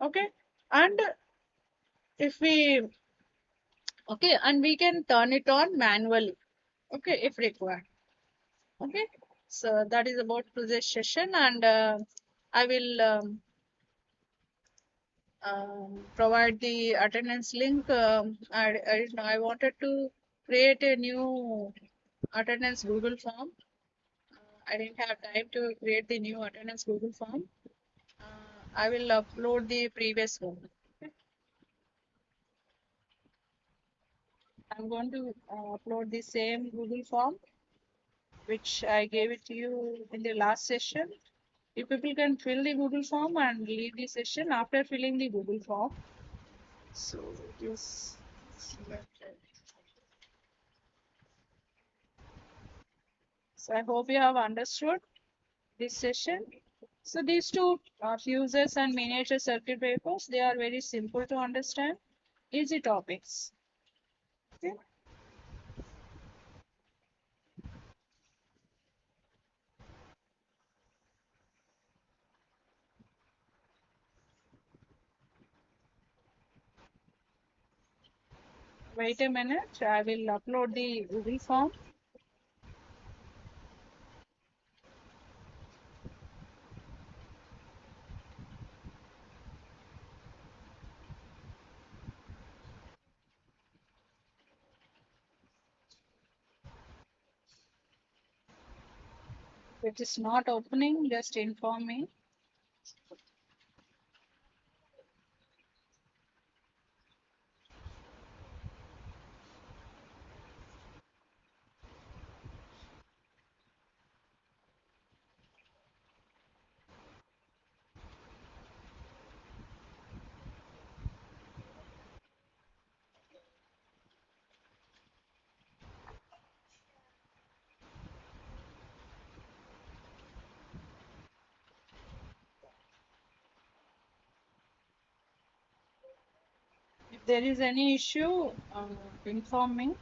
Okay, and if we okay, and we can turn it on manually. Okay, if required. Okay, so that is about today's session, and I will provide the attendance link. I wanted to create a new attendance Google form. I didn't have time to create the new attendance Google form. I will upload the previous one. Okay. I'm going to upload the same Google form which I gave it to you in the last session. You people can fill the Google form and leave the session after filling the Google form. So it is selected. So I hope you have understood this session. So these two fuses and miniature circuit breakers, they are very simple to understand, easy topics. Okay. Wait a minute, I will upload the Google form. If it is not opening, just inform me. If there is any issue, inform me.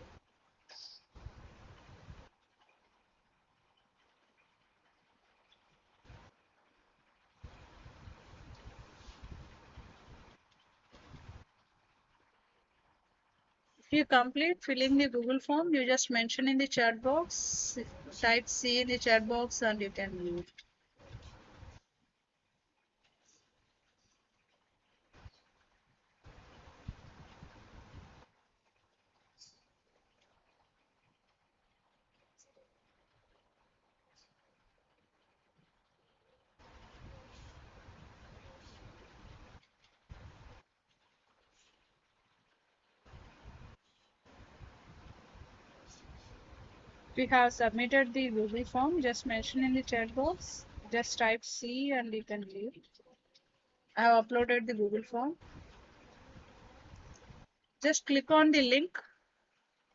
If you complete filling the Google form, you just mention in the chat box, type C in the chat box, and you can leave. If you have submitted the Google form, just mention in the chat box, just type C and you can leave. I have uploaded the Google form. Just click on the link.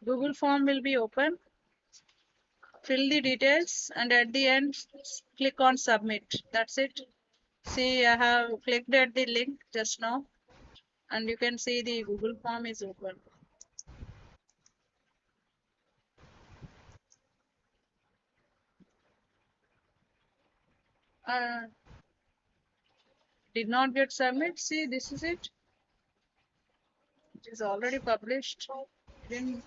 Google form will be open. Fill the details and at the end, click on submit. That's it. See, I have clicked at the link just now and you can see the Google form is open. Uh, did not get submit. See, this is it. It is already published. Didn't,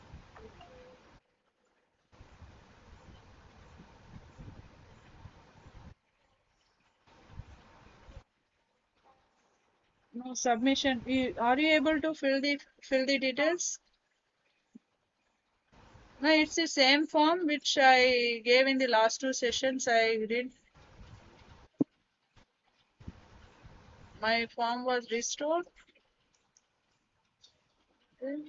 no submission. Are you able to fill the details? No, it's the same form which I gave in the last two sessions. I did. My form was restored. Okay.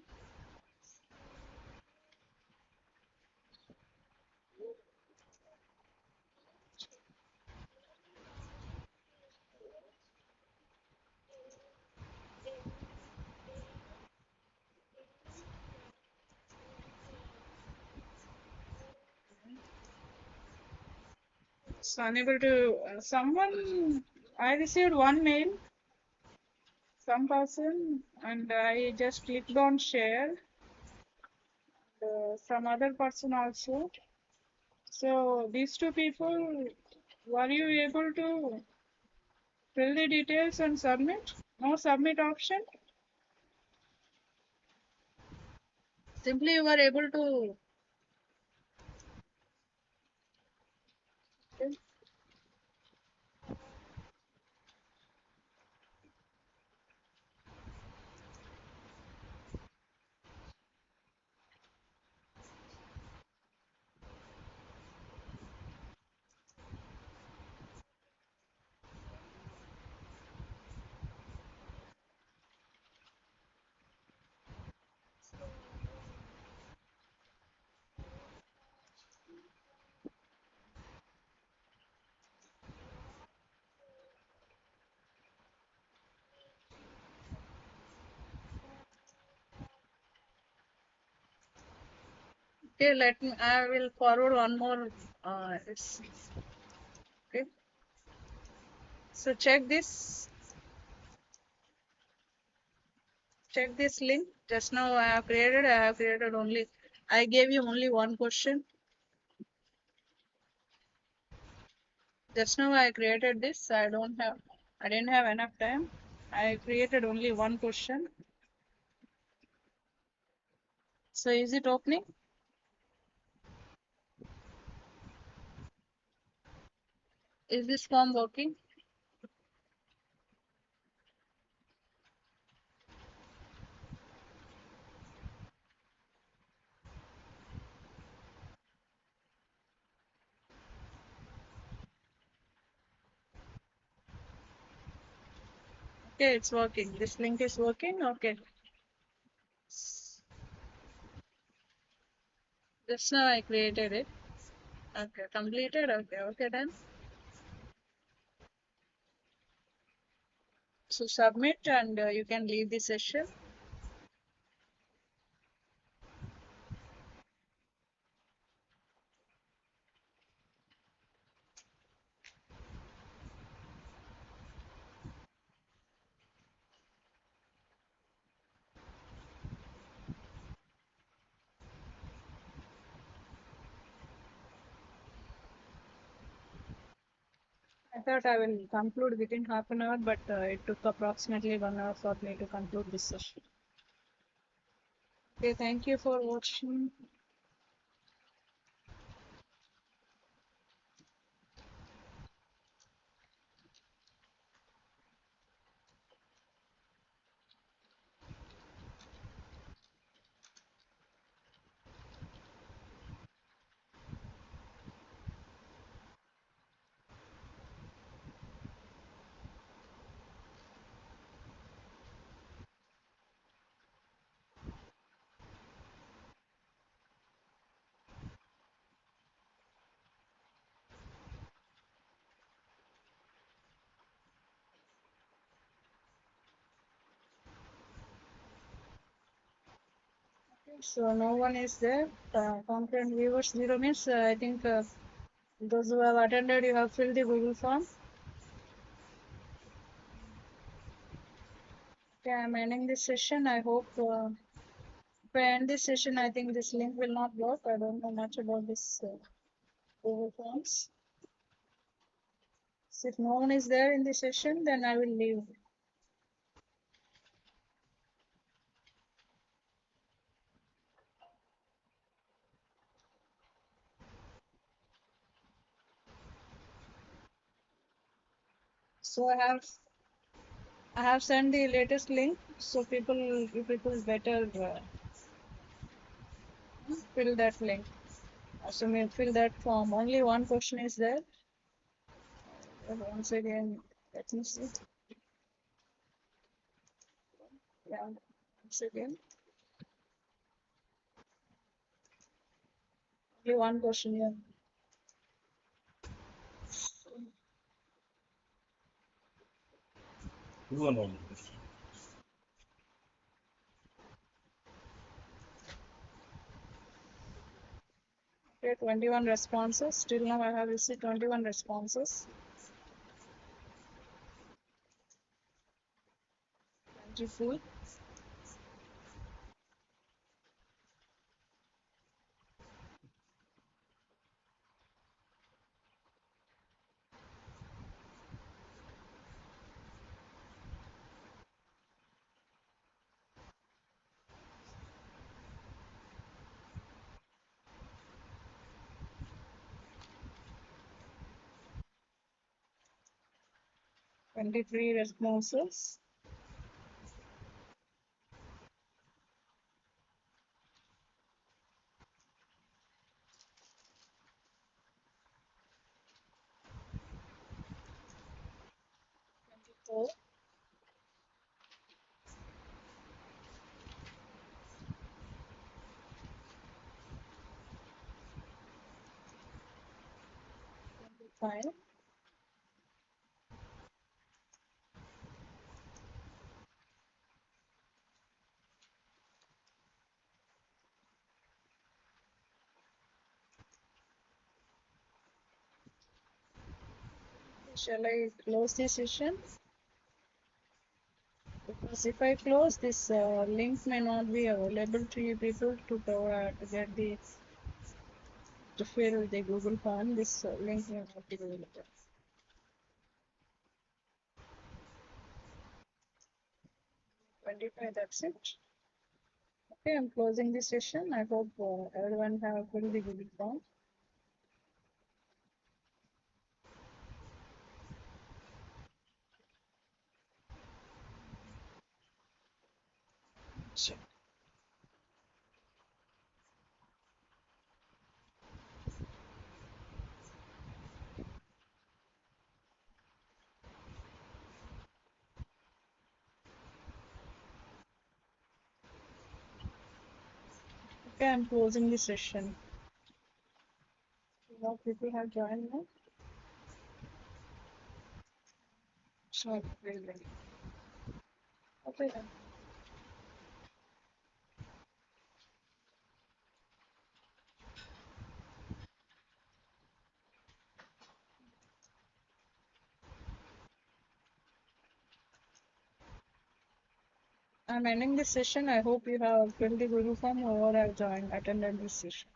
So unable to. Someone. I received one mail. Some person, and I just clicked on share. Some other person also. So these two people, were you able to fill the details and submit? No submit option. Simply you were able to. Okay, I will forward one more. Okay. So check this link. Just now I have created only, I gave you only one question. Just now I created this. I didn't have enough time. I created only one question. So is it opening? Is this form working? Okay, it's working. This link is working. Okay. Just now I created it. Okay, completed. Okay, okay, then. So submit and you can leave the session. I thought I will conclude within half an hour, but it took approximately 1 hour for me to conclude this session. Okay, thank you for watching. Okay, so no one is there. Concurrent viewers zero means I think those who have attended, you have filled the Google form. Okay, I'm ending this session. I hope if I end this session, I think this link will not work. I don't know much about this Google Forms. So if no one is there in the session, then I will leave. So I have sent the latest link, so people better fill that link. So may fill that form. Only one question is there. Once again, let me see. Yeah, once again, only one question here. Okay, 21 responses. Till now, I have received 21 responses. 24. 23 responses. Four. 25. Shall I close this session? Because if I close this link may not be available to you people to get the to fill the Google form. This link may not be available. 25. That's it. Okay, I'm closing this session. I hope everyone have filled the Google form. So, Okay, I'm closing the session. Now people have joined now. So, okay then. I'm ending this session. I hope you have filled the Google form or have joined, attended this session.